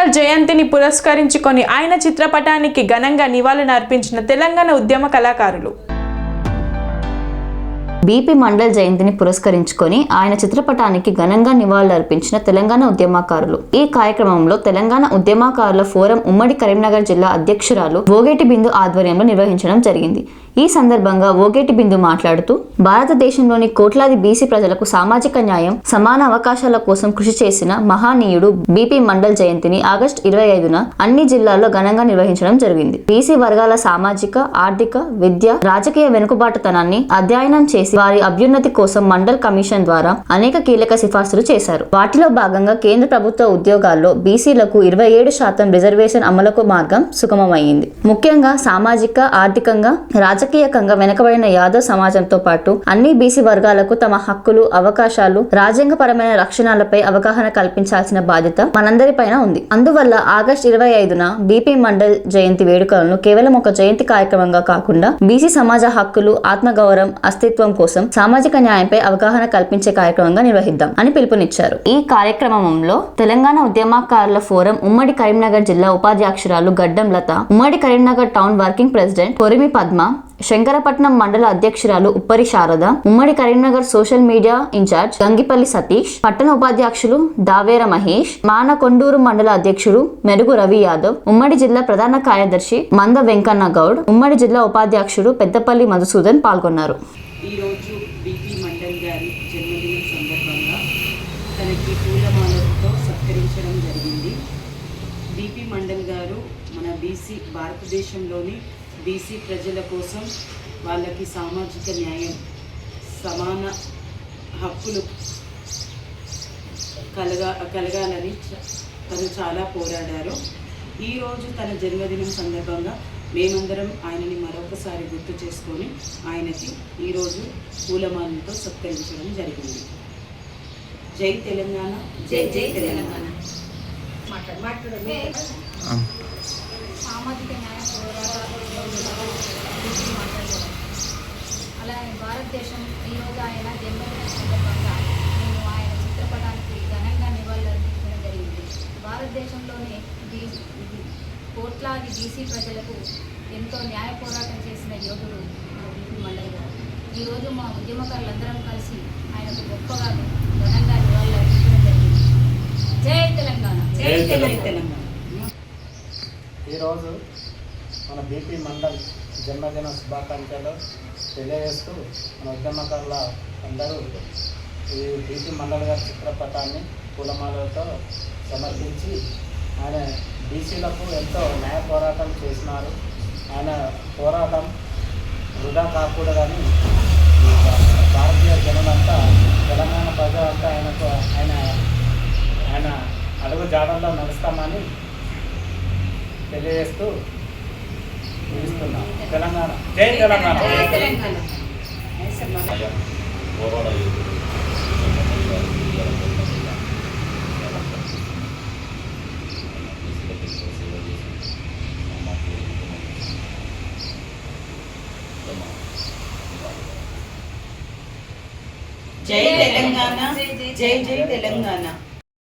మండల్ జయంతిని పురస్కరించుకొని ఆయన చిత్రపటానికి ఘనంగా నివాళులు అర్పించిన తెలంగాణ ఉద్యమ కళాకారులు. బీపీ మండల్ జయంతిని పురస్కరించుకొని ఆయన చిత్రపటానికి ఘనంగా నివాళులర్పించిన తెలంగాణ ఉద్యమకారులు. ఈ కార్యక్రమంలో తెలంగాణ ఉద్యమకారుల ఫోరం ఉమ్మడి కరీంనగర్ జిల్లా అధ్యక్షురాలు ఓగేటి బిందు ఆధ్వర్యంలో నిర్వహించడం జరిగింది. ఈ సందర్భంగా ఓగేటి బిందు మాట్లాడుతూ, భారతదేశంలోని కోట్లాది బీసీ ప్రజలకు సామాజిక న్యాయం, సమాన అవకాశాల కోసం కృషి చేసిన మహానీయుడు బీపీ మండల్ జయంతిని ఆగస్టు 25న అన్ని జిల్లాల్లో ఘనంగా నిర్వహించడం జరిగింది. బీసీ వర్గాల సామాజిక, ఆర్థిక, విద్య, రాజకీయ వెనుకబాటుతనాన్ని అధ్యయనం చేసి వారి అభ్యున్నతి కోసం మండల్ కమిషన్ ద్వారా అనేక కీలక సిఫార్సులు చేశారు. వాటిలో భాగంగా కేంద్ర ప్రభుత్వ ఉద్యోగాల్లో బీసీలకు 27% రిజర్వేషన్ అమలుకు మార్గం సుగమమైంది. ముఖ్యంగా సామాజిక, ఆర్థికంగా, రాజకీయంగా వెనుకబడిన యాదవ్ సమాజంతో పాటు అన్ని బీసీ వర్గాలకు తమ హక్కులు, అవకాశాలు, రాజ్యాంగపరమైన రక్షణలపై అవగాహన కల్పించాల్సిన బాధ్యత మనందరిపైన ఉంది. అందువల్ల ఆగస్టు 25న బీపీ మండల్ జయంతి వేడుకలను కేవలం ఒక జయంతి కార్యక్రమంగా కాకుండా బీసీ సమాజ హక్కులు, ఆత్మగౌరవం, అస్తిత్వం కోసం సామాజిక న్యాయంపై అవగాహన కల్పించే కార్యక్రమంగా నిర్వహిద్దాం అని పిలుపునిచ్చారు. ఈ కార్యక్రమంలో తెలంగాణ ఉద్యమకారుల ఫోరం ఉమ్మడి కరీంనగర్ జిల్లా ఉపాధ్యక్షురాలు గడ్డం లత, ఉమ్మడి Karimnagar town working president Korimi Padma, Shankarapatnam మండల అధ్యక్షురాలు ఉప్పరి శారద, ఉమ్మడి Karimnagar social media incharge Gangipalli Satish, పట్టణ ఉపాధ్యక్షులు దావేర మహేష్, మానకొండూరు మండల అధ్యక్షుడు మెరుగు రవి యాదవ్, ఉమ్మడి జిల్లా ప్రధాన కార్యదర్శి మంద వెంకన్న గౌడ్, ఉమ్మడి జిల్లా ఉపాధ్యక్షుడు పెద్దపల్లి మధుసూదన్ పాల్గొన్నారు. ఈరోజు బీపీ మండల్ గారి జన్మదినం సందర్భంగా తనకి పూలమాలతో సత్కరించడం జరిగింది. బీపీ మండల్ గారు మన భారతదేశంలోని బీసీ ప్రజల కోసం వాళ్ళకి సామాజిక న్యాయం, సమాన హక్కులు కలగాలని తను చాలా పోరాడారు. ఈరోజు తన జన్మదినం సందర్భంగా మేమందరం ఆయనని మరొకసారి గుర్తు చేసుకొని ఆయనకి ఈరోజు పూలమాలతో సత్కరించడం జరిగింది. జై తెలంగాణ, జై జై తెలంగాణ. సామాజిక న్యాయ అలాగే భారతదేశం ఈరోజు ఆయన జన్మదిన సందర్భంగా మేము ఆయన చిత్రపటానికి ఘనంగా నివాళులర్పించడం జరిగింది. భారతదేశంలోని కోట్లాది బీసీ ప్రజలకు ఎంతో న్యాయ పోరాటం చేసిన యోధుడు మా బీపీ మండల్ గారు. ఈరోజు మా ఉద్యమకారులందరం కలిసి ఆయనకు గొప్పగా ఘనంగా నివాళులర్పించడం జరిగింది. జై తెలంగాణ, జై తెలంగాణ. ఈరోజు మన బీపీ మండల్ జన్మదిన శుభాకాంక్షలు తెలియజేస్తూ మన ఉద్యమకారుల అందరూ ఈ బీపీ మండల్ గారి చిత్రపటాన్ని పూలమాలతో సమర్పించి ఆయన బీసీలకు ఎంతో న్యాయ పోరాటం చేసినారు. ఆయన పోరాటం వృధా కాకూడదని భారతీయ జనులంతా, తెలంగాణ ప్రజలంతా ఆయన అడుగు జాడల్లో నడుస్తామని తెలియజేస్తూ ముగిస్తున్నాం. తెలంగాణ, జై తెలంగాణ. జై తెలంగాణ, జై జై తెలంగాణ.